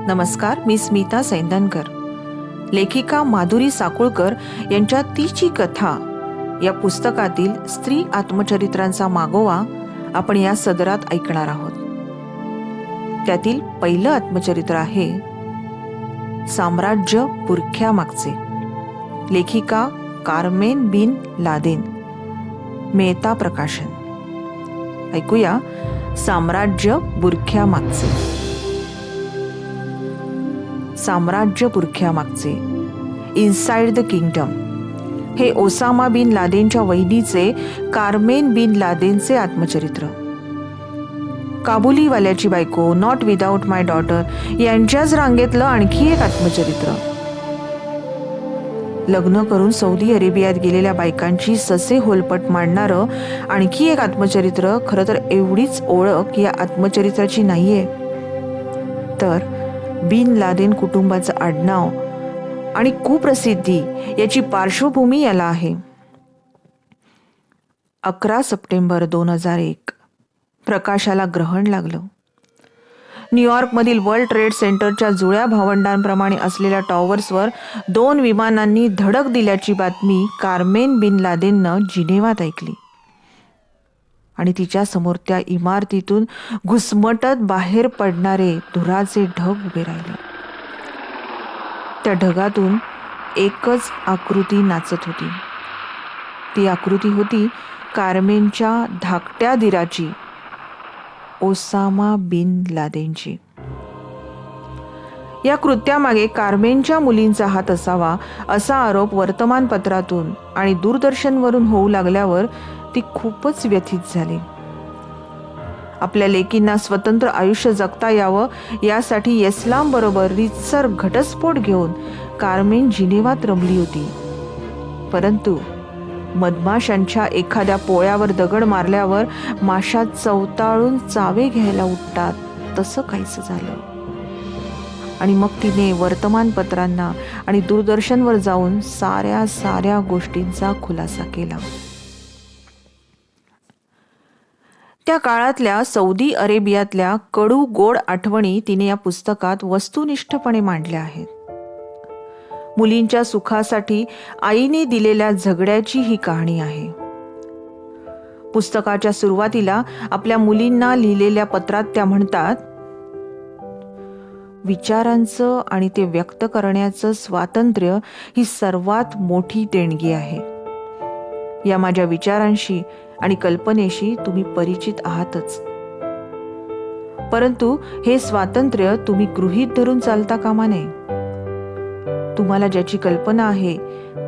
नमस्कार, मी स्मिता सैंदनकर. लेखिका माधुरी साकुळकर यांच्या तिची कथा या पुस्तकातील स्त्री आत्मचरित्रांचा मागोवा आपण या सदरात ऐकणार आहोत. त्यातील पहिलं आत्मचरित्र आहे साम्राज्य बुरख्यामागचे. लेखिका कार्मेन बिन लादेन, मेहता प्रकाशन. ऐकूया साम्राज्य बुरख्यामागचे. साम्राज्य बुरख्यामागचे, इनसाइड द किंगडम, हे ओसामा बिन लादेनच्या वहिनीचे कार्मेन बिन लादेनचे आत्मचरित्र. काबुलीवाल्याची बायको, नॉट विदाउट माय डॉटर यांच्याच रांगेतलं आणखी एक आत्मचरित्र. लग्न करून सौदी अरेबियात गेलेल्या बायकांची ससे होलपट मांडणारं आणखी एक आत्मचरित्र. खरं तर एवढीच ओळख या आत्मचरित्राची नाहीये, तर बिन लादेन कुटुंबाचं आडनाव आणि कुप्रसिद्धी याची पार्श्वभूमी याला आहे. 11 सप्टेंबर 2001 प्रकाशाला ग्रहण लागलं. न्यूयॉर्कमधील वर्ल्ड ट्रेड सेंटरच्या जुळ्या भावंडांप्रमाणे असलेल्या टॉवर्सवर 2 विमानांनी धडक दिल्याची बातमी कार्मेन बिन लादेननं जिनेवात ऐकली आणि तिच्या समोर त्या इमारतीतून घुसमटत बाहेर पडणारे धुराचे ढग उभे राहिले. त्या ढगातून एकच आकृती नाचत होती. ती आकृती होती कार्मेनच्या धाकट्या दिराची, ओसामा बिन लादेनची. या कृत्यामागे कार्मेनच्या मुलींचा हात असावा असा आरोप वर्तमानपत्रातून आणि दूरदर्शनवरून होऊ लागल्यावर ती खूपच व्यथित झाली. आपल्या लेकींना स्वतंत्र आयुष्य जगता यावं यासाठी इस्लाम बरोबर रीतसर घटस्फोट घेऊन कार्मेन जिनेवात रमली होती. परंतु मधमाशांच्या एखाद्या पोळ्यावर दगड मारल्यावर माशा चवताळून चावे घ्यायला उठतात, तसं काहीच झालं. आणि मग तिने वर्तमानपत्रांना आणि दूरदर्शनवर जाऊन साऱ्या गोष्टींचा खुलासा केला. त्या काळातल्या सौदी अरेबियातल्या कडू गोड आठवणी तिने या पुस्तकात वस्तुनिष्ठपणे मांडल्या आहेत. मुलींच्या सुखासाठी आईने दिलेल्या झगड्याची ही कहाणी आहे. पुस्तकाच्या सुरुवातीला आपल्या मुलींना लिहिलेल्या पत्रात त्या म्हणतात, विचारांचं आणि ते व्यक्त करण्याचं स्वातंत्र्य ही सर्वात मोठी देणगी आहे. या माझ्या विचारांशी आणि कल्पनेशी तुम्ही परिचित आहातच, परंतु हे स्वातंत्र्य तुम्ही गृहीत धरून चालता कामा नये. तुम्हाला ज्याची कल्पना आहे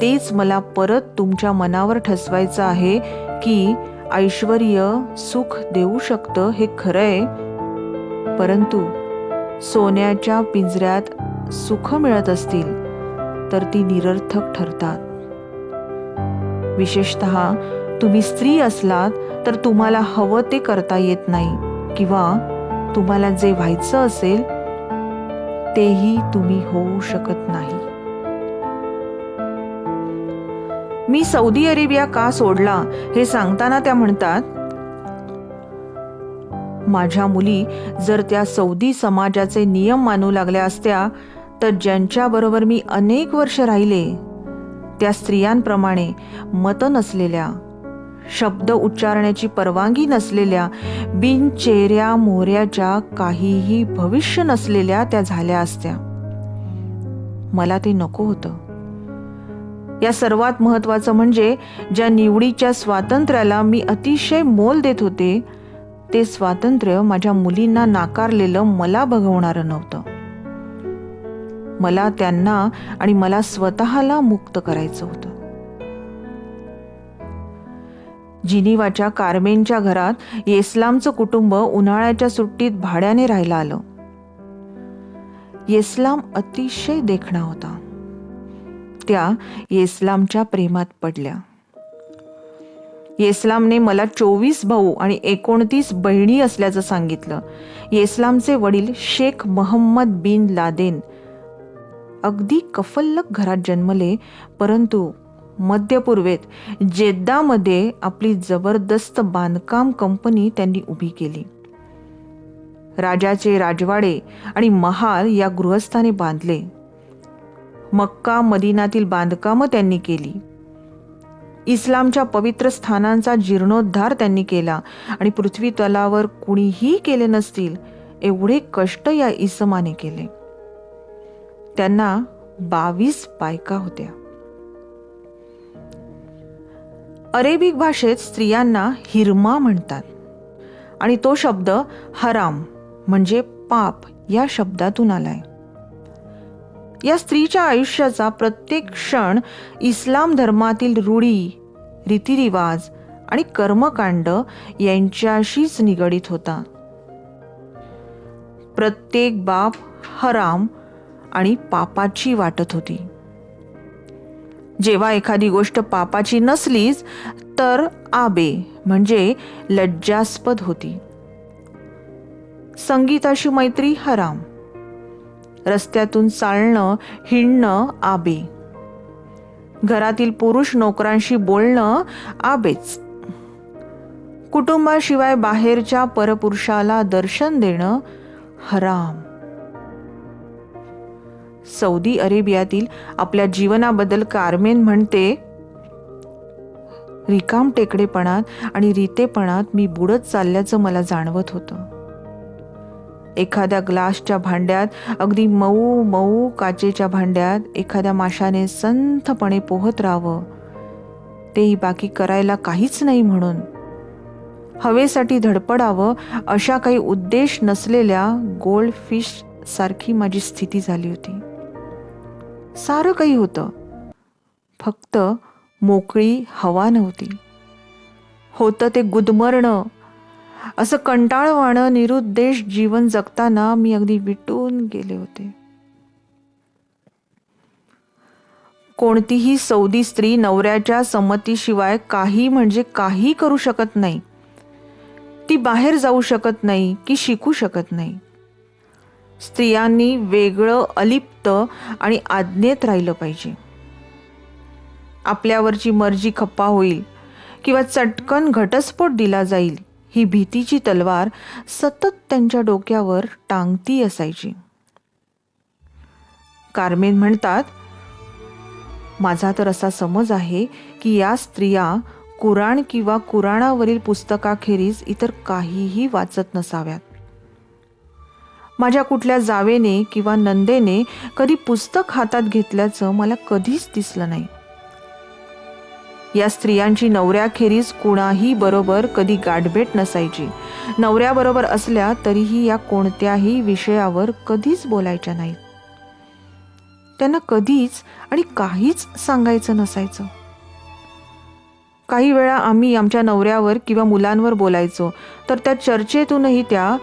तेच मला परत तुमच्या मनावर ठसवायचं आहे की ऐश्वर्य सुख देऊ शकतं, हे खरंय, परंतु सोन्याच्या पिंजऱ्यात सुख मिळत असतील तर ती निरर्थक ठरतात. विशेषतः तुम्ही स्त्री असलात तर तुम्हाला हवं ते करता येत नाही, किंवा तुम्हाला जे व्हायचं असेल तेही तुम्ही होऊ शकत नाही. मी सौदी अरेबिया का सोडला हे सांगताना त्या म्हणतात, माझ्या मुली जर त्या सौदी समाजाचे नियम मानू लागल्या असत्या तर ज्यांच्याबरोबर मी अनेक वर्ष राहिले त्या स्त्रियांप्रमाणे मत नसलेल्या, शब्द उच्चारण्याची परवानगी नसलेल्या, बिन चेहऱ्या मोहऱ्याच्या काहीही भविष्य नसलेल्या त्या झाल्या असत्या. मला ते नको होतं. या सर्वात महत्वाचं म्हणजे ज्या निवडीच्या स्वातंत्र्याला मी अतिशय मोल देत होते ते स्वातंत्र्य माझ्या मुलींना नाकारलेलं मला बघवणारं नव्हतं. मला त्यांना आणि मला स्वतःला मुक्त करायचं होतं. जिनिवाच्या कार्मेनच्या घरात इस्लामचं कुटुंब उन्हाळ्याच्या सुट्टीत भाड्याने राहायला आलं. इस्लाम अतिशय देखणा होता. त्या इस्लामच्या प्रेमात पडल्या. इस्लामने मला 24 भाऊ आणि 29 बहिणी असल्याचं सांगितलं. इस्लामचे वडील शेख मोहम्मद बिन लादेन अगदी कफल्लक घरात जन्मले, परंतु मध्यपूर्वेत जेद्दामध्ये आपली जबरदस्त बांधकाम कंपनी त्यांनी उभी केली. राजाचे राजवाडे आणि महाल या गृहस्थाने बांधले. मक्का मदिनातील बांधकामं त्यांनी केली. इस्लामच्या पवित्र स्थानांचा जीर्णोद्धार त्यांनी केला आणि पृथ्वी तलावर कुणीही केले नसतील एवढे कष्ट या इसमाने केले. त्यांना 22 बायका होत्या. अरेबिक भाषेत स्त्रियांना हिरमा म्हणतात आणि तो शब्द हराम म्हणजे पाप या शब्दातून आलाय. या स्त्रीच्या आयुष्याचा प्रत्येक क्षण इस्लाम धर्मातील रूढी, रीतिरिवाज आणि कर्मकांड यांच्याशीच निगडीत होता. प्रत्येक बाब हराम आणि पापाची वाटत होती. जेव्हा एखादी गोष्ट पापाची नसलीच तर आबे म्हणजे लज्जास्पद होती. संगीताशी मैत्री हराम, रस्त्यातून चालणं हिंडणं आबे, घरातील पुरुष नोकरांशी बोलणं आबेच, कुटुंबाशिवाय बाहेरच्या परपुरुषाला दर्शन देणं हराम. सौदी अरेबियातील आपल्या जीवनाबद्दल कार्मेन म्हणते, रिकाम टेकडेपणात आणि रीतेपणात मी बुडत चालल्याचं मला जाणवत होतं. एखाद्या ग्लासच्या भांड्यात, अगदी मऊ मऊ काचेच्या भांड्यात एखाद्या माशाने संथपणे पोहत राहावं, तेही बाकी करायला काहीच नाही म्हणून. हवेसाठी धडपडावं अशा काही उद्देश नसलेल्या गोल्ड फिश सारखी माझी स्थिती झाली होती. सारं काही होतं, फक्त मोकळी हवा नव्हती. होतं ते गुदमरणं. असं कंटाळवाणं निरुद्देश जीवन जगताना मी अगदी विटून गेले होते. कोणतीही सौदी स्त्री नवऱ्याच्या संमतीशिवाय काही म्हणजे काही करू शकत नाही. ती बाहेर जाऊ शकत नाही की शिकू शकत नाही. स्त्रियांनी वेगळं, अलिप्त आणि आज्ञेत राहिलं पाहिजे. आपल्यावरची मर्जी खप्पा होईल किंवा चटकन घटस्फोट दिला जाईल ही भीतीची तलवार सतत त्यांच्या डोक्यावर टांगती असायची. कार्मेन म्हणतात, माझा तर असा समज आहे की या स्त्रिया कुराण किंवा कुराणावरील पुस्तकाखेरीज इतर काहीही वाचत नसाव्यात. माझ्या कुठल्या जावेने किंवा नंदेने कधी पुस्तक हातात घेतल्याचं मला कधीच दिसलं नाही. या स्त्रियांची नवऱ्याखेरीज कुणाही बरोबर कधी गाठभेट नसायची. नवऱ्याबरोबर असल्या तरीही या कोणत्याही विषयावर कधीच बोलायच्या नाहीत. त्यांना कधीच आणि काहीच सांगायचं नसायचं. काही वेळा आम्ही आमच्या नवऱ्यावर किंवा मुलांवर बोलायचो तर त्या चर्चेतूनही त्या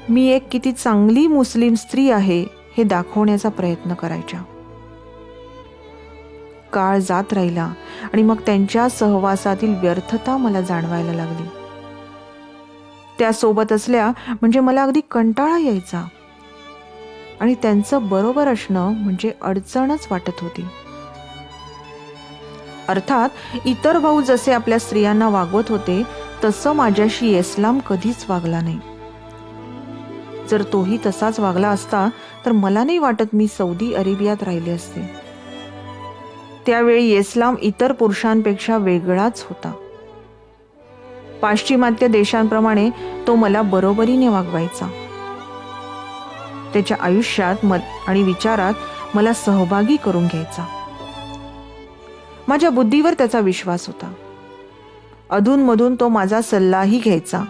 मी एक किती चांगली मुस्लिम स्त्री आहे हे दाखवण्याचा प्रयत्न करायच्या. काळ जात राहिला आणि मग त्यांच्या सहवासातील व्यर्थता मला जाणवायला लागली. त्या सोबत असल्या म्हणजे मला अगदी कंटाळा यायचा आणि त्यांचं बरोबर असणं म्हणजे अडचणच वाटत होती. अर्थात इतर भाऊ जसे आपल्या स्त्रियांना वागवत होते तसं माझ्याशी इस्लाम कधीच वागला नाही. जर तोही तसाच वागला असता तर मला नाही वाटत मी सौदी अरेबियात राहिले असते. त्यावेळी इस्लाम इतर पुरुषांपेक्षा वेगळाच होता. पाश्चिमात्य देशांप्रमाणे तो मला बरोबरीने वागवायचा. त्याच्या आयुष्यात आणि विचारात मला सहभागी करून घ्यायचा. माझ्या बुद्धीवर त्याचा विश्वास होता. अधूनमधून तो माझा सल्लाही घ्यायचा.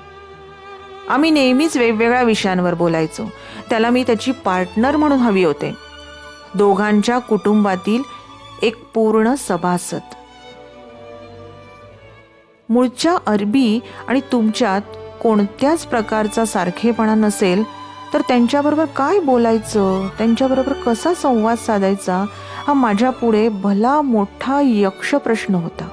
आम्ही नेहमीच वेगवेगळ्या विषयांवर बोलायचो. त्याला मी त्याची पार्टनर म्हणून हवी होते. दोघांच्या कुटुंबातील एक पूर्ण सभासद. मूळच्या अरबी आणि तुमच्यात कोणत्याच प्रकारचा सारखेपणा नसेल तर त्यांच्याबरोबर काय बोलायचं, त्यांच्याबरोबर कसा संवाद साधायचा हा माझ्या पुढे भला मोठा यक्ष प्रश्न होता.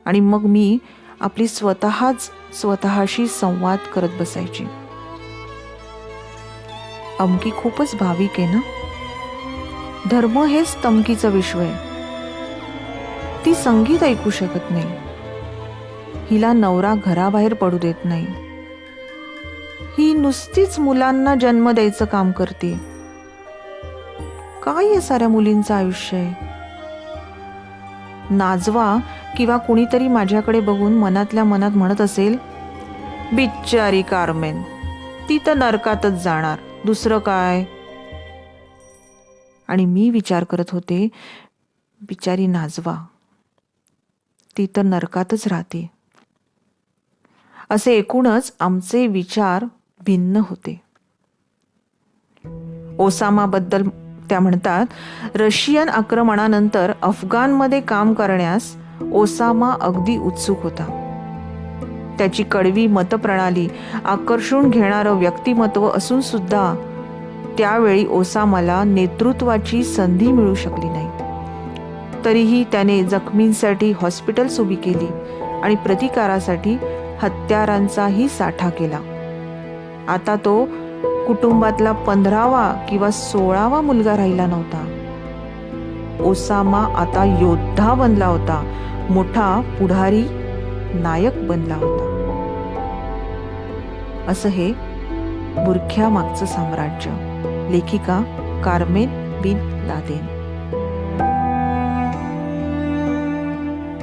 आणि मग मी आपली स्वतःशी संवाद करत बसायची. अमकी खूपच भाविक आहे ना. धर्म हेच तमकीचं विश्व आहे. ती संगीत ऐकू शकत नाही. हिला नवरा घराबाहेर पडू देत नाही. ही नुसतीच मुलांना जन्म द्यायचं काम करते. काय या साऱ्या मुलींचं आयुष्य आहे. नाजवा किंवा कुणीतरी माझ्याकडे बघून मनातल्या मनात म्हणत असेल, बिचारी कार्मेन, ती तर नरकातच जाणार, दुसरं काय. आणि मी विचार करत होते, बिचारी नाजवा, ती तर नरकातच राहते. असे एकूणच आमचे विचार भिन्न होते. ओसामाबद्दल त्या म्हणतात, रशियन आक्रमणानंतर अफगाणमध्ये काम करण्यास ओसामा अगदी उत्सुक होता. त्याची कडवी मतप्रणाली, आकर्षून घेणारं व्यक्तिमत्व असून सुद्धा त्यावेळी ओसामाला नेतृत्वाची संधी मिळू शकली नाही. तरीही त्याने जखमींसाठी हॉस्पिटल्स उभी केली आणि प्रतिकारासाठी हत्यारांचाही साठा केला. आता तो कुटुंबातला 15वा किंवा 16वा मुलगा राहिला नव्हता. ओसामा आता योद्धा बनला होता, मोठा पुढारी, नायक बनला होता. असं हे बुरख्या मागचं साम्राज्य. लेखिका कार्मेन बिन लादेन.